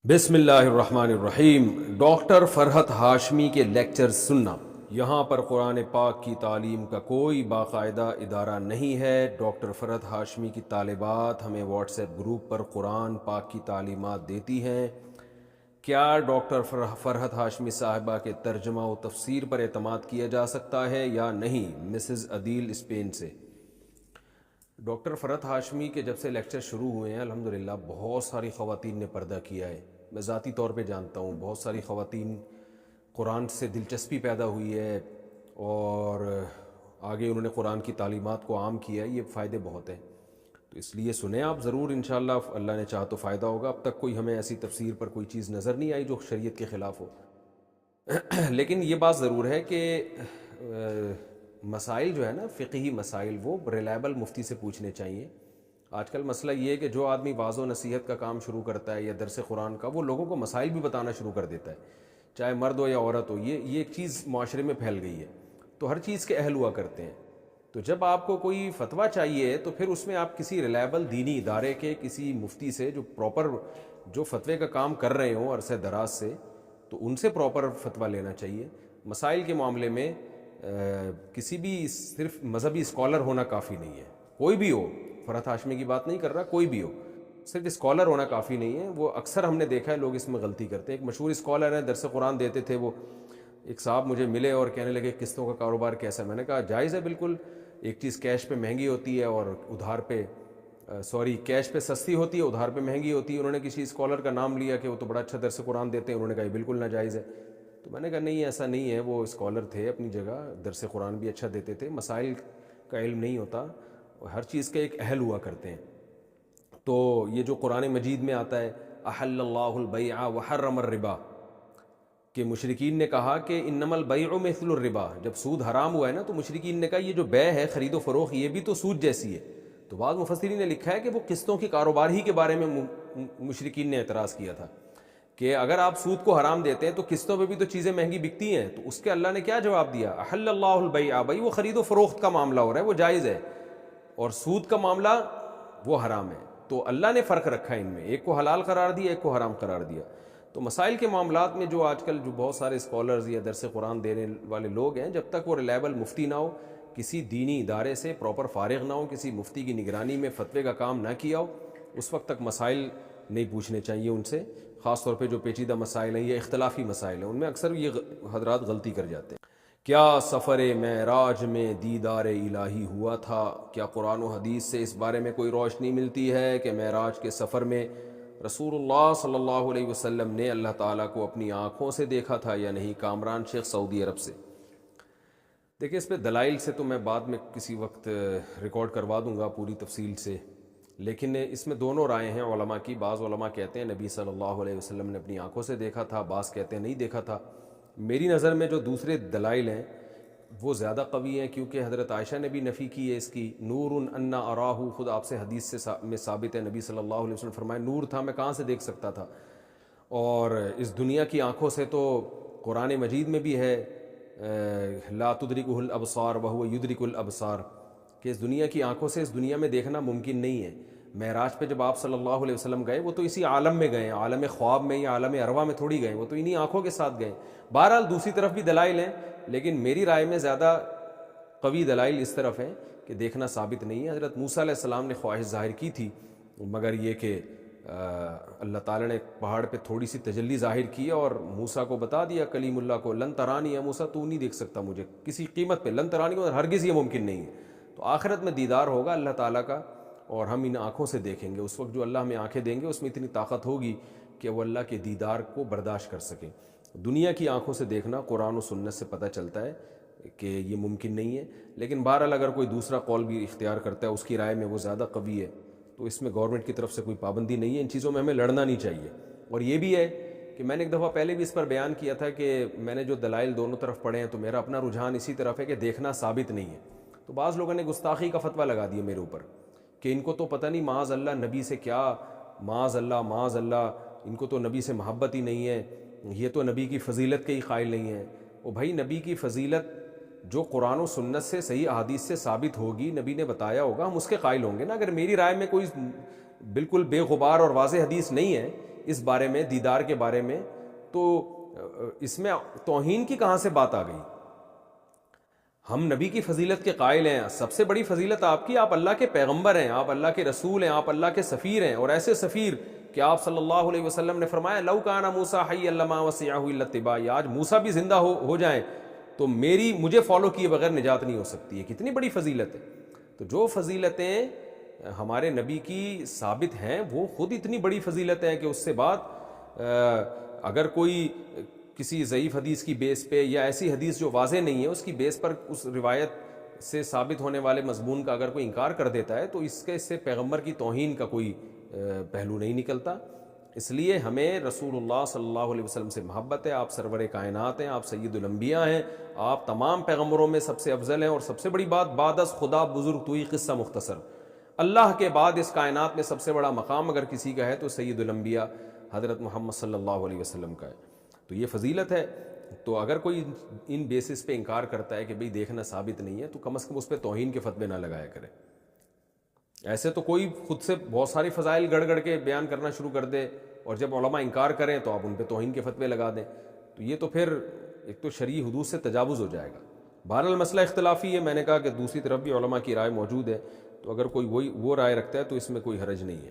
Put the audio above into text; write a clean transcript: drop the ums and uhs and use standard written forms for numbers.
بسم اللہ الرحمن الرحیم۔ ڈاکٹر فرحت ہاشمی کے لیکچر سننا۔ یہاں پر قرآن پاک کی تعلیم کا کوئی باقاعدہ ادارہ نہیں ہے۔ ڈاکٹر فرحت ہاشمی کی طالبات ہمیں واٹس ایپ گروپ پر قرآن پاک کی تعلیمات دیتی ہیں۔ کیا ڈاکٹر فرحت ہاشمی صاحبہ کے ترجمہ و تفسیر پر اعتماد کیا جا سکتا ہے یا نہیں؟ مسز عدیل اسپین سے۔ ڈاکٹر فرحت ہاشمی کے جب سے لیکچر شروع ہوئے ہیں الحمدللہ بہت ساری خواتین نے پردہ کیا ہے۔ میں ذاتی طور پہ جانتا ہوں بہت ساری خواتین قرآن سے دلچسپی پیدا ہوئی ہے اور آگے انہوں نے قرآن کی تعلیمات کو عام کیا ہے۔ یہ فائدے بہت ہیں، تو اس لیے سنیں آپ ضرور، انشاءاللہ اللہ نے چاہا تو فائدہ ہوگا۔ اب تک کوئی ہمیں ایسی تفسیر پر کوئی چیز نظر نہیں آئی جو شریعت کے خلاف ہو۔ لیکن یہ بات ضرور ہے کہ مسائل جو ہے نا، فقہی مسائل، وہ ریلائبل مفتی سے پوچھنے چاہیے۔ آج کل مسئلہ یہ ہے کہ جو آدمی واعظ و نصیحت کا کام شروع کرتا ہے یا درس قرآن کا، وہ لوگوں کو مسائل بھی بتانا شروع کر دیتا ہے، چاہے مرد ہو یا عورت ہو۔ یہ ایک چیز معاشرے میں پھیل گئی ہے، تو ہر چیز کے اہل ہوا کرتے ہیں۔ تو جب آپ کو کوئی فتویٰ چاہیے تو پھر اس میں آپ کسی ریلائبل دینی ادارے کے کسی مفتی سے جو پراپر جو فتوے کا کام کر رہے ہوں عرصہ دراز سے، تو ان سے پراپر فتویٰ لینا چاہیے۔ مسائل کے معاملے میں کسی بھی صرف مذہبی اسکالر ہونا کافی نہیں ہے، کوئی بھی ہو، فرحت ہاشمی کی بات نہیں کر رہا، کوئی بھی ہو، صرف اسکالر ہونا کافی نہیں ہے۔ وہ اکثر ہم نے دیکھا ہے لوگ اس میں غلطی کرتے ہیں۔ ایک مشہور اسکالر ہیں، درس قرآن دیتے تھے، وہ ایک صاحب مجھے ملے اور کہنے لگے قسطوں کا کاروبار کیسا ہے؟ میں نے کہا جائز ہے بالکل، ایک چیز کیش پہ مہنگی ہوتی ہے اور ادھار پہ کیش پہ سستی ہوتی ہے، ادھار پہ مہنگی ہوتی ہے۔ انہوں نے کسی اسکالر کا نام لیا کہ وہ تو بڑا اچھا درس قرآن دیتے ہیں، انہوں نے کہا یہ بالکل ناجائز ہے۔ تو میں نے کہا نہیں، ایسا نہیں ہے، وہ اسکالر تھے اپنی جگہ، درس قرآن بھی اچھا دیتے تھے، مسائل کا علم نہیں ہوتا، ہر چیز کے ایک اہل ہوا کرتے ہیں۔ تو یہ جو قرآن مجید میں آتا ہے احل اللہ البیع وحرم الربا، کہ مشرکین نے کہا کہ انما البیع مثل الربا، جب سود حرام ہوا ہے نا تو مشرکین نے کہا یہ جو بیع ہے، خرید و فروخت، یہ بھی تو سود جیسی ہے۔ تو بعض مفسرین نے لکھا ہے کہ وہ قسطوں کی کاروبار ہی کے بارے میں مشرکین نے اعتراض کیا تھا کہ اگر آپ سود کو حرام دیتے ہیں تو قسطوں پہ بھی تو چیزیں مہنگی بکتی ہیں۔ تو اس کے اللہ نے کیا جواب دیا؟ احل اللہ البیع، بھائی وہ خرید و فروخت کا معاملہ ہو رہا ہے، وہ جائز ہے، اور سود کا معاملہ وہ حرام ہے۔ تو اللہ نے فرق رکھا ان میں، ایک کو حلال قرار دیا، ایک کو حرام قرار دیا۔ تو مسائل کے معاملات میں جو آج کل جو بہت سارے اسکالرز یا درس قرآن دینے والے لوگ ہیں، جب تک وہ ریلائبل مفتی نہ ہو، کسی دینی ادارے سے پراپر فارغ نہ ہو، کسی مفتی کی نگرانی میں فتوے کا کام نہ کیا ہو، اس وقت تک مسائل نہیں پوچھنے چاہیے ان سے، خاص طور پہ جو پیچیدہ مسائل ہیں یا اختلافی مسائل ہیں، ان میں اکثر یہ حضرات غلطی کر جاتے ہیں۔ کیا سفر معراج میں دیدار الہی ہوا تھا؟ کیا قرآن و حدیث سے اس بارے میں کوئی روشنی ملتی ہے کہ معراج کے سفر میں رسول اللہ صلی اللہ علیہ وسلم نے اللہ تعالیٰ کو اپنی آنکھوں سے دیکھا تھا یا نہیں؟ کامران شیخ، سعودی عرب سے۔ دیکھیں اس پہ دلائل سے تو میں بعد میں کسی وقت ریکارڈ کروا دوں گا پوری تفصیل سے، لیکن اس میں دونوں رائے ہیں علماء کی۔ بعض علماء کہتے ہیں نبی صلی اللہ علیہ وسلم نے اپنی آنکھوں سے دیکھا تھا، بعض کہتے ہیں نہیں دیکھا تھا۔ میری نظر میں جو دوسرے دلائل ہیں وہ زیادہ قوی ہیں، کیونکہ حضرت عائشہ نے بھی نفی کی ہے اس کی۔ نور انا اراہ، خود آپ سے حدیث سے میں ثابت ہے، نبی صلی اللہ علیہ وسلم فرمائے نور تھا، میں کہاں سے دیکھ سکتا تھا؟ اور اس دنیا کی آنکھوں سے تو قرآن مجید میں بھی ہے لا تدرکہ الابصار وہو یدرک الابصار، کہ اس دنیا کی آنکھوں سے اس دنیا میں دیکھنا ممکن نہیں ہے۔ معراج پہ جب آپ صلی اللہ علیہ وسلم گئے، وہ تو اسی عالم میں گئے، عالم خواب میں یا عالم ارواح میں تھوڑی گئے، وہ تو انہی آنکھوں کے ساتھ گئے۔ بہرحال دوسری طرف بھی دلائل ہیں، لیکن میری رائے میں زیادہ قوی دلائل اس طرف ہیں کہ دیکھنا ثابت نہیں ہے۔ حضرت موسیٰ علیہ السلام نے خواہش ظاہر کی تھی، مگر یہ کہ اللہ تعالیٰ نے پہاڑ پہ تھوڑی سی تجلی ظاہر کی اور موسیٰ کو بتا دیا، کلیم اللہ کو، لن ترانی یا موسیٰ، تو نہیں دیکھ سکتا مجھے کسی قیمت پہ، لن ترانی کو ہرگز یہ ممکن نہیں ہے۔ تو آخرت میں دیدار ہوگا اللہ تعالیٰ کا اور ہم ان آنکھوں سے دیکھیں گے۔ اس وقت جو اللہ ہمیں آنکھیں دیں گے اس میں اتنی طاقت ہوگی کہ وہ اللہ کے دیدار کو برداشت کر سکیں۔ دنیا کی آنکھوں سے دیکھنا قرآن و سنت سے پتہ چلتا ہے کہ یہ ممکن نہیں ہے، لیکن بہرحال اگر کوئی دوسرا قول بھی اختیار کرتا ہے، اس کی رائے میں وہ زیادہ قوی ہے، تو اس میں گورنمنٹ کی طرف سے کوئی پابندی نہیں ہے۔ ان چیزوں میں ہمیں لڑنا نہیں چاہیے۔ اور یہ بھی ہے کہ میں نے ایک دفعہ پہلے بھی اس پر بیان کیا تھا کہ میں نے جو دلائل دونوں طرف پڑھے ہیں تو میرا اپنا رجحان اسی طرف ہے کہ دیکھنا ثابت نہیں ہے۔ تو بعض لوگوں نے گستاخی کا فتویٰ لگا دیا میرے اوپر کہ ان کو تو پتہ نہیں معاذ اللہ نبی سے کیا، معاذ اللہ ان کو تو نبی سے محبت ہی نہیں ہے، یہ تو نبی کی فضیلت کے ہی قائل نہیں ہے۔ وہ بھائی نبی کی فضیلت جو قرآن و سنت سے صحیح احادیث سے ثابت ہوگی، نبی نے بتایا ہوگا، ہم اس کے قائل ہوں گے نا۔ اگر میری رائے میں کوئی بالکل بے غبار اور واضح حدیث نہیں ہے اس بارے میں، دیدار کے بارے میں، تو اس میں توہین کی کہاں سے بات آ گئی؟ ہم نبی کی فضیلت کے قائل ہیں، سب سے بڑی فضیلت آپ کی، آپ اللہ کے پیغمبر ہیں، آپ اللہ کے رسول ہیں، آپ اللہ کے سفیر ہیں، اور ایسے سفیر کہ آپ صلی اللہ علیہ وسلم نے فرمایا لو کان موسیٰ حیا لما وسعہ الا اتباعی، آج موسیٰ بھی زندہ ہو جائیں تو مجھے فالو کیے بغیر نجات نہیں ہو سکتی ہے۔ کتنی بڑی فضیلت ہے۔ تو جو فضیلتیں ہمارے نبی کی ثابت ہیں وہ خود اتنی بڑی فضیلت ہیں کہ اس سے بعد اگر کوئی کسی ضعیف حدیث کی بیس پہ یا ایسی حدیث جو واضح نہیں ہے اس کی بیس پر اس روایت سے ثابت ہونے والے مضمون کا اگر کوئی انکار کر دیتا ہے تو اس سے پیغمبر کی توہین کا کوئی پہلو نہیں نکلتا۔ اس لیے ہمیں رسول اللہ صلی اللہ علیہ وسلم سے محبت ہے، آپ سرور کائنات ہیں، آپ سید الانبیاء ہیں، آپ تمام پیغمبروں میں سب سے افضل ہیں، اور سب سے بڑی بات بعد از خدا بزرگ توئی قصہ مختصر، اللہ کے بعد اس کائنات میں سب سے بڑا مقام اگر کسی کا ہے تو سید الانبیاء حضرت محمد صلی اللہ علیہ وسلم کا ہے۔ تو یہ فضیلت ہے۔ تو اگر کوئی ان بیسس پہ انکار کرتا ہے کہ بھئی دیکھنا ثابت نہیں ہے تو کم از کم اس پہ توہین کے فتوے نہ لگایا کرے۔ ایسے تو کوئی خود سے بہت ساری فضائل گڑ گڑ کے بیان کرنا شروع کر دے اور جب علماء انکار کریں تو آپ ان پہ توہین کے فتوے لگا دیں، تو یہ تو پھر ایک تو شرعی حدود سے تجاوز ہو جائے گا۔ بہرحال مسئلہ اختلافی ہے، میں نے کہا کہ دوسری طرف بھی علماء کی رائے موجود ہے، تو اگر کوئی وہ رائے رکھتا ہے تو اس میں کوئی حرج نہیں ہے۔